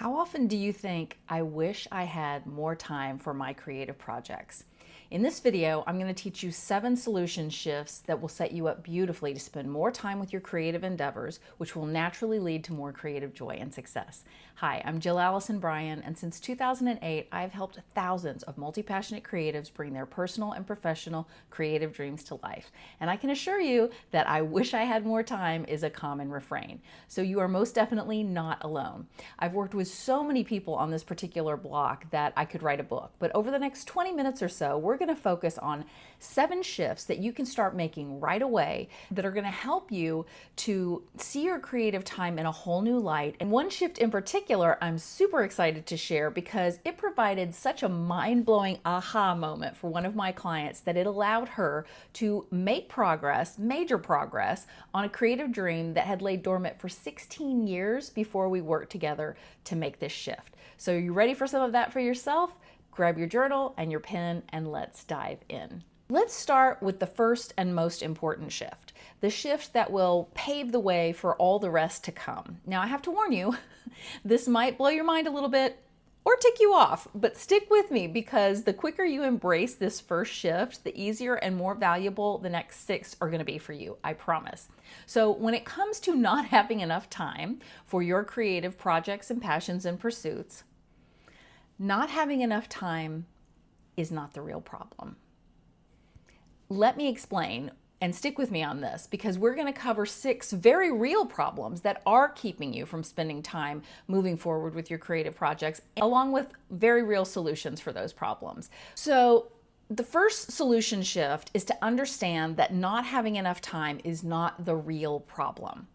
How often do you think, I wish I had more time for my creative projects? In this video, I'm going to teach you 7 solution shifts that will set you up beautifully to spend more time with your creative endeavors, which will naturally lead to more creative joy and success. Hi, I'm Jill Allison Bryan, and since 2008, I've helped thousands of multi-passionate creatives bring their personal and professional creative dreams to life. And I can assure you that I wish I had more time is a common refrain. So you are most definitely not alone. I've worked with so many people on this particular block that I could write a book, but over the next 20 minutes or so, we're going to focus on 7 shifts that you can start making right away that are going to help you to see your creative time in a whole new light. And one shift in particular, I'm super excited to share because it provided such a mind-blowing aha moment for one of my clients that it allowed her to make progress, major progress, on a creative dream that had laid dormant for 16 years before we worked together to make this shift. So are you ready for some of that for yourself? Grab your journal and your pen and let's dive in. Let's start with the first and most important shift, the shift that will pave the way for all the rest to come. Now, I have to warn you, this might blow your mind a little bit or tick you off, but stick with me because the quicker you embrace this first shift, the easier and more valuable the next 6 are going to be for you, I promise. So when it comes to not having enough time for your creative projects and passions and pursuits, not having enough time is not the real problem. Let me explain, and stick with me on this because we're going to cover 6 very real problems that are keeping you from spending time moving forward with your creative projects, along with very real solutions for those problems. So the first solution shift is to understand that not having enough time is not the real problem.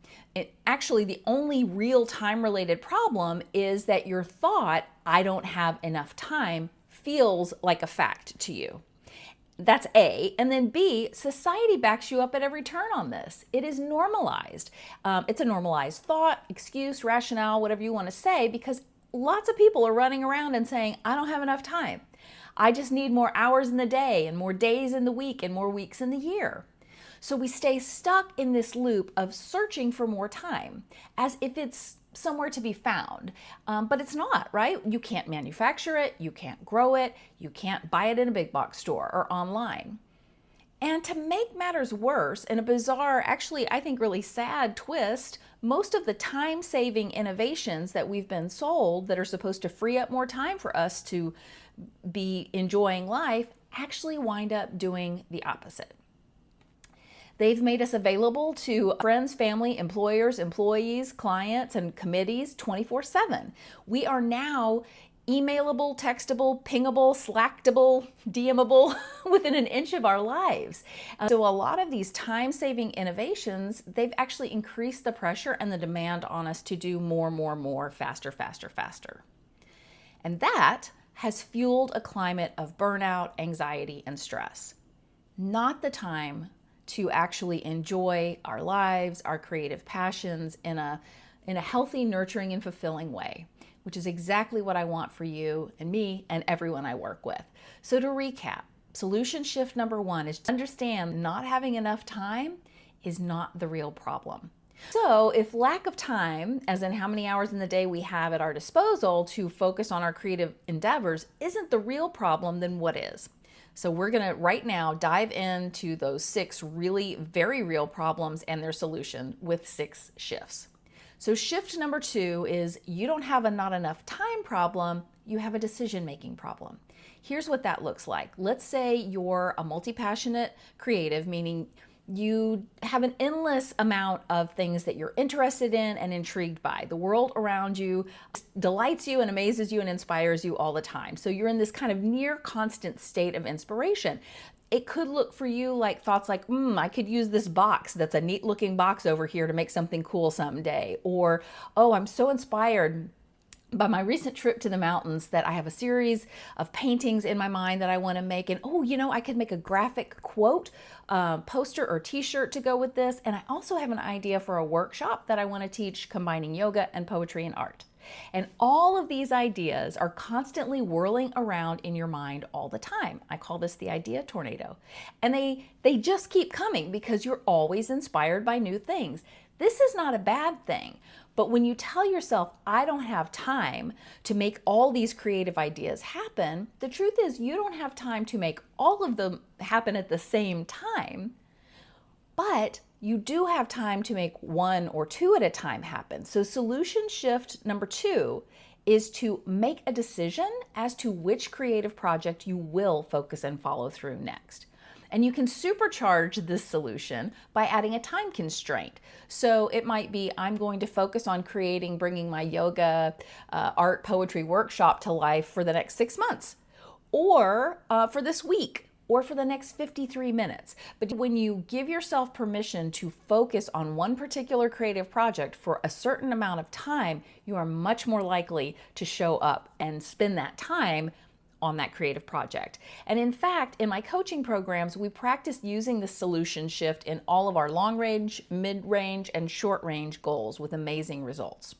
Actually, the only real time-related problem is that your thought, I don't have enough time, feels like a fact to you. That's A. And then B, society backs you up at every turn on this. It is normalized. It's a normalized thought, excuse, rationale, whatever you want to say, because lots of people are running around and saying, I don't have enough time. I just need more hours in the day and more days in the week and more weeks in the year. So we stay stuck in this loop of searching for more time as if it's somewhere to be found. But it's not, right? You can't manufacture it, you can't grow it, you can't buy it in a big box store or online. And to make matters worse, in a bizarre, actually I think really sad twist, most of the time-saving innovations that we've been sold that are supposed to free up more time for us to be enjoying life actually wind up doing the opposite. They've made us available to friends, family, employers, employees, clients, and committees 24/7. We are now emailable, textable, pingable, slackable, DMable within an inch of our lives. So a lot of these time-saving innovations, they've actually increased the pressure and the demand on us to do more, faster, faster, faster. And that has fueled a climate of burnout, anxiety, and stress. Not the time to actually enjoy our lives, our creative passions in a healthy, nurturing, and fulfilling way, which is exactly what I want for you and me and everyone I work with. So to recap, solution shift number 1 is to understand not having enough time is not the real problem. So if lack of time, as in how many hours in the day we have at our disposal to focus on our creative endeavors, isn't the real problem, then what is? So we're going to right now dive into those 6 really very real problems and their solution with 6 shifts. So shift number 2 is you don't have a not enough time problem, you have a decision-making problem. Here's what that looks like. Let's say you're a multi-passionate creative, meaning you have an endless amount of things that you're interested in and intrigued by. The world around you delights you and amazes you and inspires you all the time. So you're in this kind of near constant state of inspiration. It could look for you like thoughts like, I could use this box that's a neat looking box over here to make something cool someday. Or, oh, I'm so inspired by my recent trip to the mountains that I have a series of paintings in my mind that I want to make. And oh, I could make a graphic quote, poster or t-shirt to go with this. And I also have an idea for a workshop that I want to teach combining yoga and poetry and art. And all of these ideas are constantly whirling around in your mind all the time. I call this the idea tornado. And they just keep coming because you're always inspired by new things. This is not a bad thing. But when you tell yourself, I don't have time to make all these creative ideas happen, the truth is you don't have time to make all of them happen at the same time, but you do have time to make one or two at a time happen. So solution shift number 2 is to make a decision as to which creative project you will focus and follow through next. And you can supercharge this solution by adding a time constraint. So it might be, I'm going to focus on bringing my yoga, art, poetry workshop to life for the next 6 months, or for this week, or for the next 53 minutes. But when you give yourself permission to focus on one particular creative project for a certain amount of time, you are much more likely to show up and spend that time on that creative project. And in fact, in my coaching programs, we practice using the solution shift in all of our long range, mid range, and short range goals with amazing results.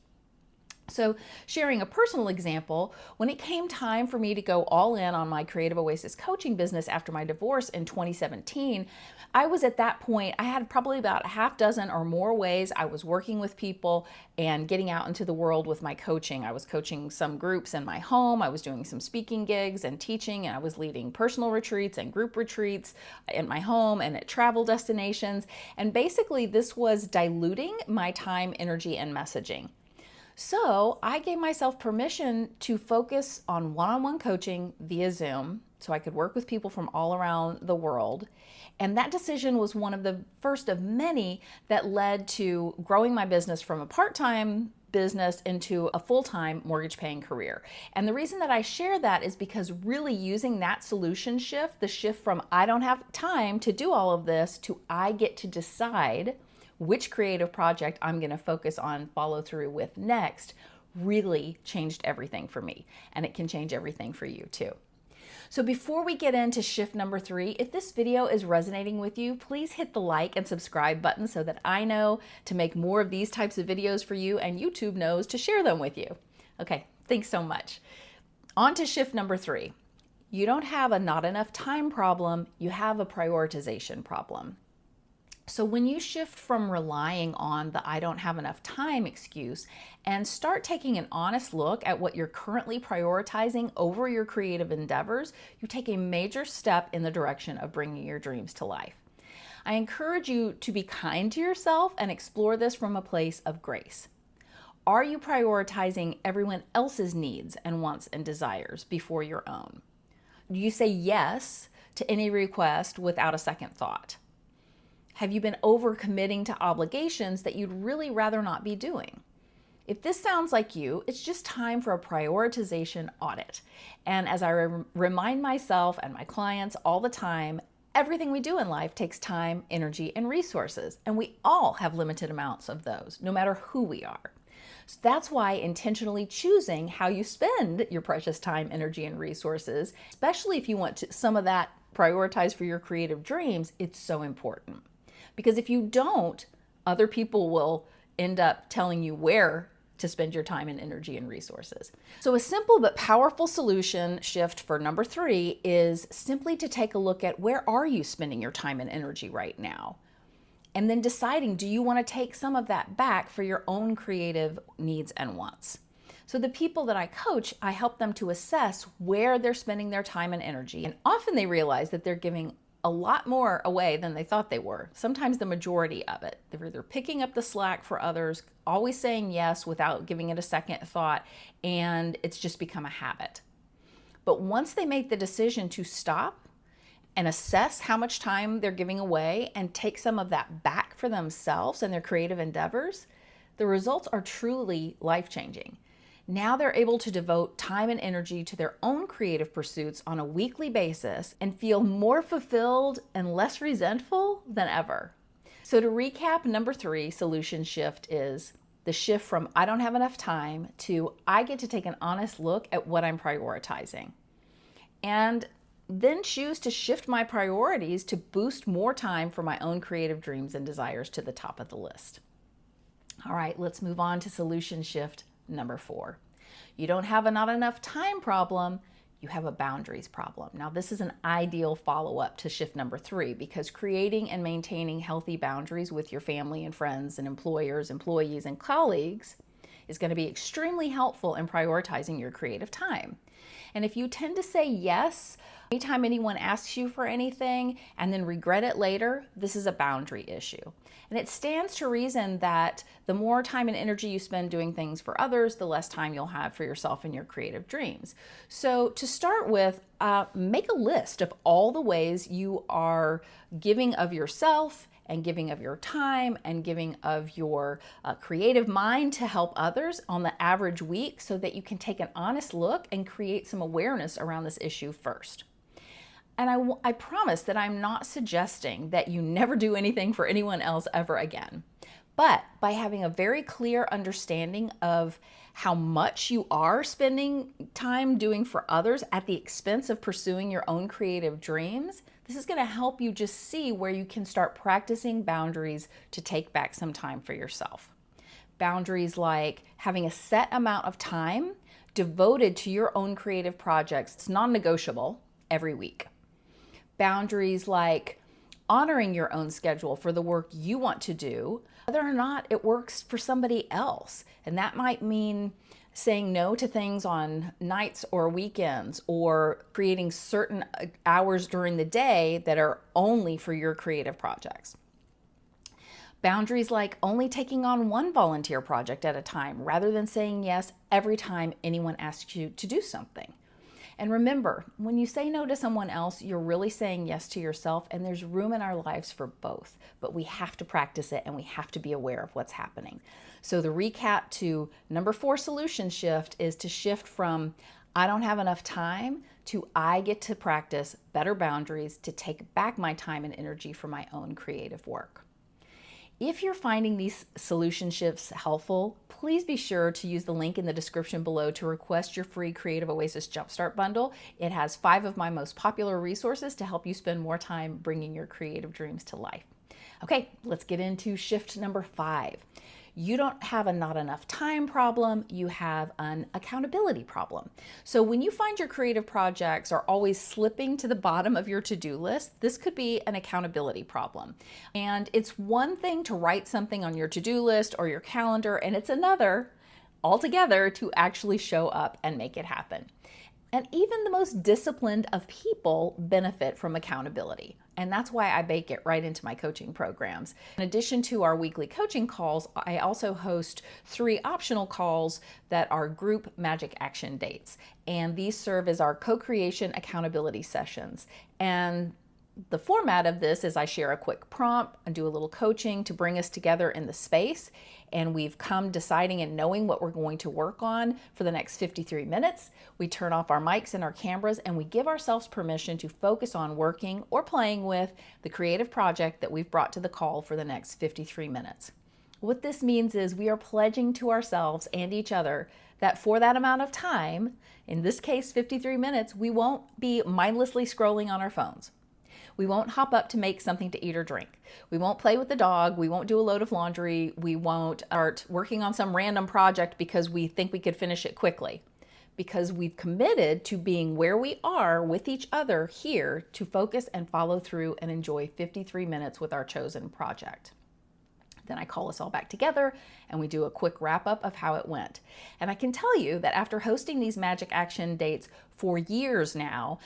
So sharing a personal example, when it came time for me to go all in on my Creative Oasis coaching business after my divorce in 2017, I was at that point, I had probably about a half dozen or more ways I was working with people and getting out into the world with my coaching. I was coaching some groups in my home, I was doing some speaking gigs and teaching, and I was leading personal retreats and group retreats in my home and at travel destinations. And basically this was diluting my time, energy, and messaging. So I gave myself permission to focus on one-on-one coaching via Zoom so I could work with people from all around the world. And that decision was one of the first of many that led to growing my business from a part-time business into a full-time mortgage-paying career. And the reason that I share that is because really using that solution shift, the shift from I don't have time to do all of this to I get to decide which creative project I'm going to focus on, follow through with next, really changed everything for me. And it can change everything for you too. So before we get into shift number 3, if this video is resonating with you, please hit the like and subscribe button so that I know to make more of these types of videos for you and YouTube knows to share them with you. Okay, thanks so much. On to shift number 3. You don't have a not enough time problem, you have a prioritization problem. So when you shift from relying on the I don't have enough time excuse and start taking an honest look at what you're currently prioritizing over your creative endeavors, you take a major step in the direction of bringing your dreams to life. I encourage you to be kind to yourself and explore this from a place of grace. Are you prioritizing everyone else's needs and wants and desires before your own? Do you say yes to any request without a second thought? Have you been overcommitting to obligations that you'd really rather not be doing? If this sounds like you, it's just time for a prioritization audit. And as I remind myself and my clients all the time, everything we do in life takes time, energy, and resources. And we all have limited amounts of those, no matter who we are. So that's why intentionally choosing how you spend your precious time, energy, and resources, especially if you want some of that prioritized for your creative dreams, it's so important. Because if you don't, other people will end up telling you where to spend your time and energy and resources. So a simple but powerful solution shift for number 3 is simply to take a look at where are you spending your time and energy right now? And then deciding, do you want to take some of that back for your own creative needs and wants? So the people that I coach, I help them to assess where they're spending their time and energy. And often they realize that they're giving a lot more away than they thought they were. Sometimes the majority of it. They're either picking up the slack for others, always saying yes without giving it a second thought, and it's just become a habit. But once they make the decision to stop and assess how much time they're giving away and take some of that back for themselves and their creative endeavors, the results are truly life-changing. Now they're able to devote time and energy to their own creative pursuits on a weekly basis and feel more fulfilled and less resentful than ever. So to recap, number 3 solution shift is the shift from I don't have enough time to I get to take an honest look at what I'm prioritizing. And then choose to shift my priorities to boost more time for my own creative dreams and desires to the top of the list. All right, let's move on to solution shift number 4. You don't have a not enough time problem, you have a boundaries problem. Now, this is an ideal follow-up to shift number 3 because creating and maintaining healthy boundaries with your family and friends and employers, employees, and colleagues is going to be extremely helpful in prioritizing your creative time. And if you tend to say yes anytime anyone asks you for anything and then regret it later, this is a boundary issue. And it stands to reason that the more time and energy you spend doing things for others, the less time you'll have for yourself and your creative dreams. So to start with, make a list of all the ways you are giving of yourself and giving of your time and giving of your creative mind to help others on the average week so that you can take an honest look and create some awareness around this issue first. And I promise that I'm not suggesting that you never do anything for anyone else ever again. But by having a very clear understanding of how much you are spending time doing for others at the expense of pursuing your own creative dreams, this is going to help you just see where you can start practicing boundaries to take back some time for yourself. Boundaries like having a set amount of time devoted to your own creative projects. It's non-negotiable every week. Boundaries like honoring your own schedule for the work you want to do, whether or not it works for somebody else. And that might mean saying no to things on nights or weekends, or creating certain hours during the day that are only for your creative projects. Boundaries like only taking on one volunteer project at a time rather than saying yes every time anyone asks you to do something. And remember, when you say no to someone else, you're really saying yes to yourself, and there's room in our lives for both. But we have to practice it, and we have to be aware of what's happening. So the recap to number 4 solution shift is to shift from I don't have enough time to I get to practice better boundaries to take back my time and energy for my own creative work. If you're finding these solution shifts helpful, please be sure to use the link in the description below to request your free Creative Oasis Jumpstart Bundle. It has 5 of my most popular resources to help you spend more time bringing your creative dreams to life. Okay, let's get into shift number 5. You don't have a not enough time problem, you have an accountability problem. So when you find your creative projects are always slipping to the bottom of your to-do list, this could be an accountability problem. And it's one thing to write something on your to-do list or your calendar, and it's another altogether to actually show up and make it happen. And even the most disciplined of people benefit from accountability. And that's why I bake it right into my coaching programs. In addition to our weekly coaching calls, I also host 3 optional calls that are group magic action dates. And these serve as our co-creation accountability sessions. And the format of this is I share a quick prompt and do a little coaching to bring us together in the space. And we've come deciding and knowing what we're going to work on for the next 53 minutes. We turn off our mics and our cameras, and we give ourselves permission to focus on working or playing with the creative project that we've brought to the call for the next 53 minutes. What this means is we are pledging to ourselves and each other that for that amount of time, in this case 53 minutes, we won't be mindlessly scrolling on our phones. We won't hop up to make something to eat or drink. We won't play with the dog. We won't do a load of laundry. We won't start working on some random project because we think we could finish it quickly. Because we've committed to being where we are with each other here to focus and follow through and enjoy 53 minutes with our chosen project. Then I call us all back together and we do a quick wrap up of how it went. And I can tell you that after hosting these magic action dates for years now,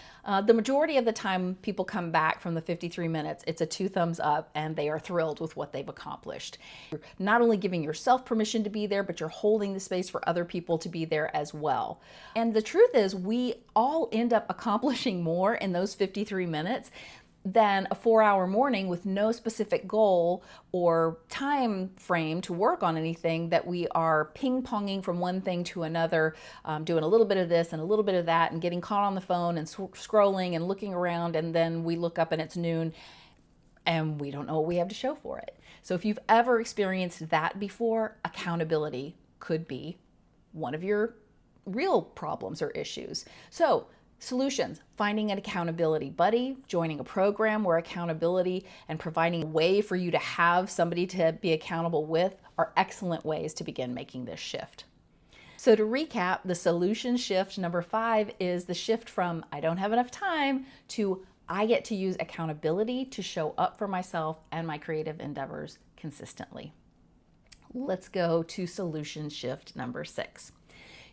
the majority of the time people come back from the 53 minutes, it's a 2 thumbs up and they are thrilled with what they've accomplished. You're not only giving yourself permission to be there, but you're holding the space for other people to be there as well. And the truth is we all end up accomplishing more in those 53 minutes than a 4-hour morning with no specific goal or time frame to work on anything, that we are ping-ponging from one thing to another, doing a little bit of this and a little bit of that and getting caught on the phone and scrolling and looking around, and then we look up and it's noon and we don't know what we have to show for it. So if you've ever experienced that before, accountability could be one of your real problems or issues. So solutions: finding an accountability buddy, joining a program where accountability and providing a way for you to have somebody to be accountable with are excellent ways to begin making this shift. So to recap, the solution shift number 5 is the shift from I don't have enough time to I get to use accountability to show up for myself and my creative endeavors consistently. Let's go to solution shift number 6.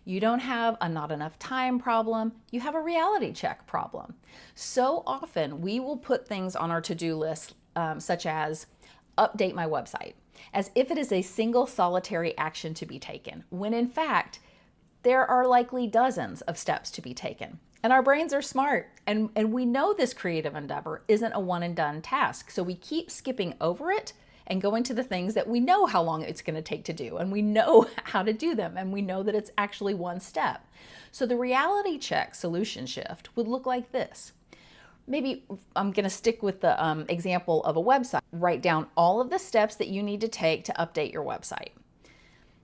You don't have a not enough time problem, you have a reality check problem. So often we will put things on our to-do list, such as update my website, as if it is a single solitary action to be taken, when in fact, there are likely dozens of steps to be taken. And our brains are smart, and we know this creative endeavor isn't a one and done task, so we keep skipping over it and going to the things that we know how long it's going to take to do, and we know how to do them, and we know that it's actually one step. So the reality check solution shift would look like this. Maybe I'm going to stick with the example of a website. Write down all of the steps that you need to take to update your website.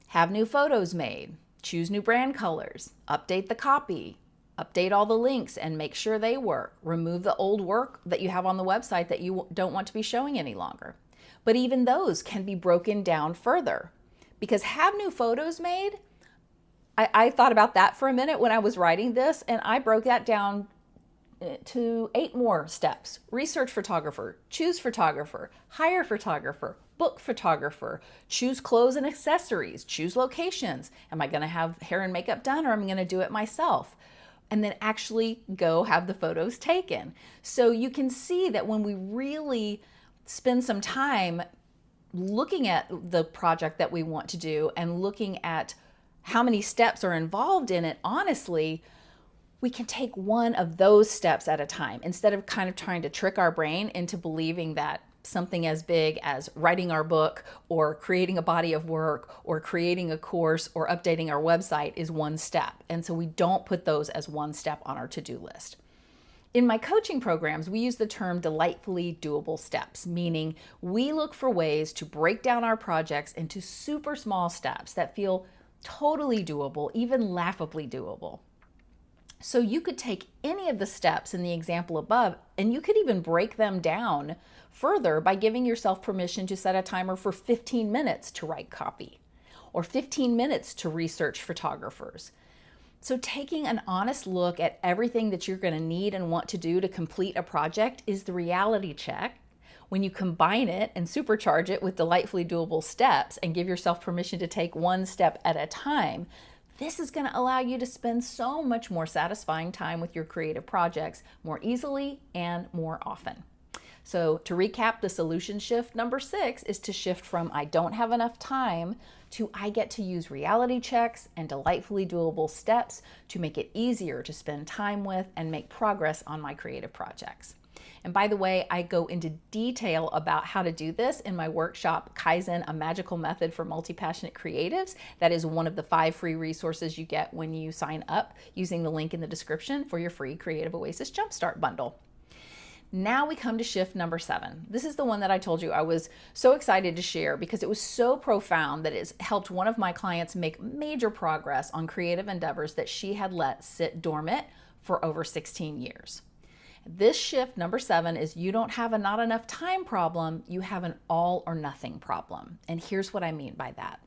Have new photos made, choose new brand colors, update the copy, update all the links and make sure they work, remove the old work that you have on the website that you don't want to be showing any longer. But even those can be broken down further, because have new photos made, I thought about that for a minute when I was writing this, and I broke that down to 8 more steps. Research photographer, choose photographer, hire photographer, book photographer, choose clothes and accessories, choose locations. Am I going to have hair and makeup done, or am I going to do it myself? And then actually go have the photos taken. So you can see that when we really spend some time looking at the project that we want to do and looking at how many steps are involved in it, honestly, we can take one of those steps at a time instead of kind of trying to trick our brain into believing that something as big as writing our book or creating a body of work or creating a course or updating our website is one step. And so we don't put those as one step on our to-do list. In my coaching programs, we use the term delightfully doable steps, meaning we look for ways to break down our projects into super small steps that feel totally doable, even laughably doable. So you could take any of the steps in the example above, and you could even break them down further by giving yourself permission to set a timer for 15 minutes to write copy or 15 minutes to research photographers. So taking an honest look at everything that you're going to need and want to do to complete a project is the reality check. When you combine it and supercharge it with delightfully doable steps and give yourself permission to take one step at a time, this is going to allow you to spend so much more satisfying time with your creative projects more easily and more often. So to recap, the solution shift number 6 is to shift from I don't have enough time to I get to use reality checks and delightfully doable steps to make it easier to spend time with and make progress on my creative projects. And by the way, I go into detail about how to do this in my workshop, Kaizen, a Magical Method for Multi-Passionate Creatives. That is one of the 5 free resources you get when you sign up using the link in the description for your free Creative Oasis Jumpstart Bundle. Now we come to shift number 7. This is the one that I told you I was so excited to share because it was so profound that it's helped one of my clients make major progress on creative endeavors that she had let sit dormant for over 16 years. This shift number 7 is you don't have a not enough time problem, you have an all or nothing problem. And here's what I mean by that.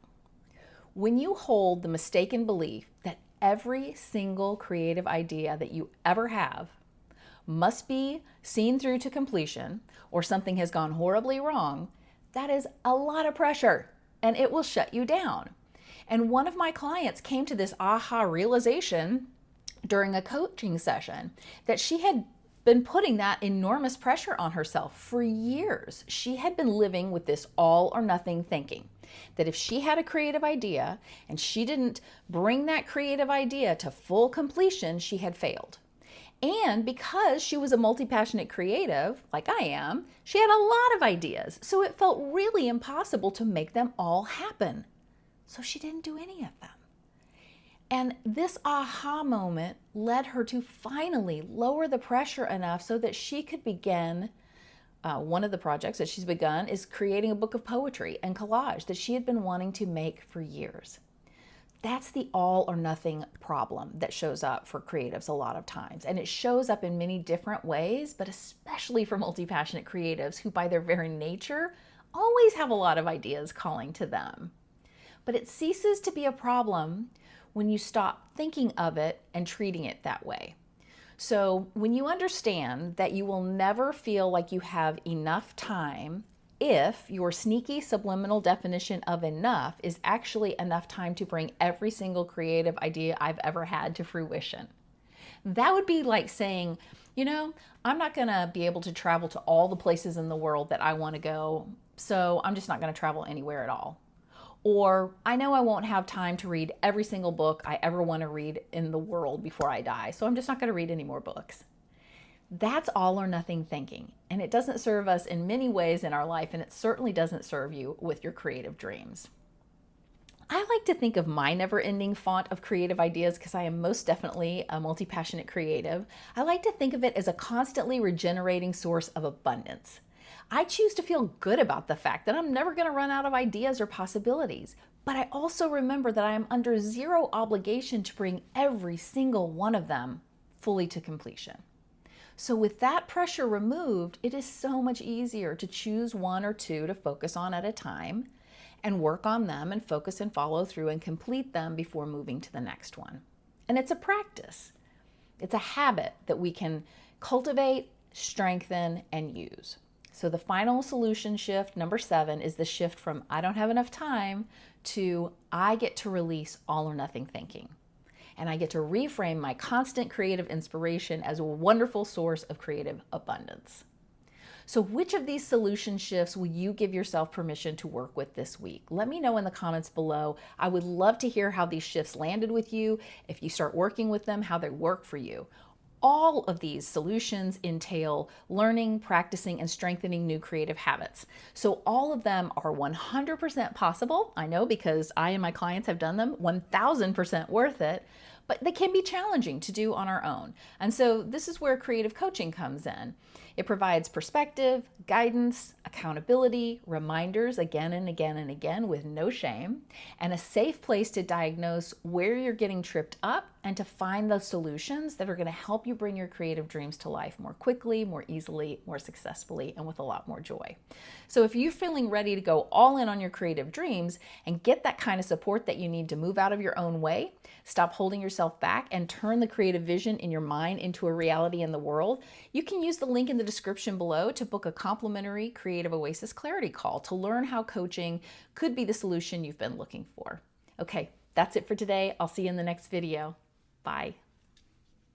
When you hold the mistaken belief that every single creative idea that you ever have must be seen through to completion or something has gone horribly wrong, that is a lot of pressure and it will shut you down. And one of my clients came to this aha realization during a coaching session that she had been putting that enormous pressure on herself for years. She had been living with this all or nothing thinking that if she had a creative idea and she didn't bring that creative idea to full completion, she had failed. And because she was a multi-passionate creative, like I am, she had a lot of ideas. So it felt really impossible to make them all happen. So she didn't do any of them. And this aha moment led her to finally lower the pressure enough so that she could begin, one of the projects that she's begun is creating a book of poetry and collage that she had been wanting to make for years. That's the all or nothing problem that shows up for creatives a lot of times. And it shows up in many different ways, but especially for multi-passionate creatives who by their very nature always have a lot of ideas calling to them. But it ceases to be a problem when you stop thinking of it and treating it that way. So when you understand that you will never feel like you have enough time if your sneaky subliminal definition of enough is actually enough time to bring every single creative idea I've ever had to fruition. That would be like saying, I'm not going to be able to travel to all the places in the world that I want to go, so I'm just not going to travel anywhere at all. Or I know I won't have time to read every single book I ever want to read in the world before I die, so I'm just not going to read any more books. That's all or nothing thinking, and it doesn't serve us in many ways in our life, and it certainly doesn't serve you with your creative dreams. I like to think of my never-ending font of creative ideas, because I am most definitely a multi-passionate creative. I like to think of it as a constantly regenerating source of abundance. I choose to feel good about the fact that I'm never going to run out of ideas or possibilities, but I also remember that I am under zero obligation to bring every single one of them fully to completion. So with that pressure removed, it is so much easier to choose one or two to focus on at a time and work on them and focus and follow through and complete them before moving to the next one. And it's a practice. It's a habit that we can cultivate, strengthen, and use. So the final solution shift, number 7, is the shift from I don't have enough time to I get to release all or nothing thinking. And I get to reframe my constant creative inspiration as a wonderful source of creative abundance. So which of these solution shifts will you give yourself permission to work with this week? Let me know in the comments below. I would love to hear how these shifts landed with you, if you start working with them, how they work for you. All of these solutions entail learning, practicing, and strengthening new creative habits. So all of them are 100% possible. I know, because I and my clients have done them, 1000% worth it, but they can be challenging to do on our own. And so this is where creative coaching comes in. It provides perspective, guidance, accountability, reminders again and again and again with no shame, and a safe place to diagnose where you're getting tripped up and to find those solutions that are going to help you bring your creative dreams to life more quickly, more easily, more successfully, and with a lot more joy. So if you're feeling ready to go all in on your creative dreams and get that kind of support that you need to move out of your own way, stop holding yourself back, and turn the creative vision in your mind into a reality in the world, you can use the link in the description below to book a complimentary Creative Oasis Clarity Call to learn how coaching could be the solution you've been looking for. Okay, that's it for today. I'll see you in the next video. Bye.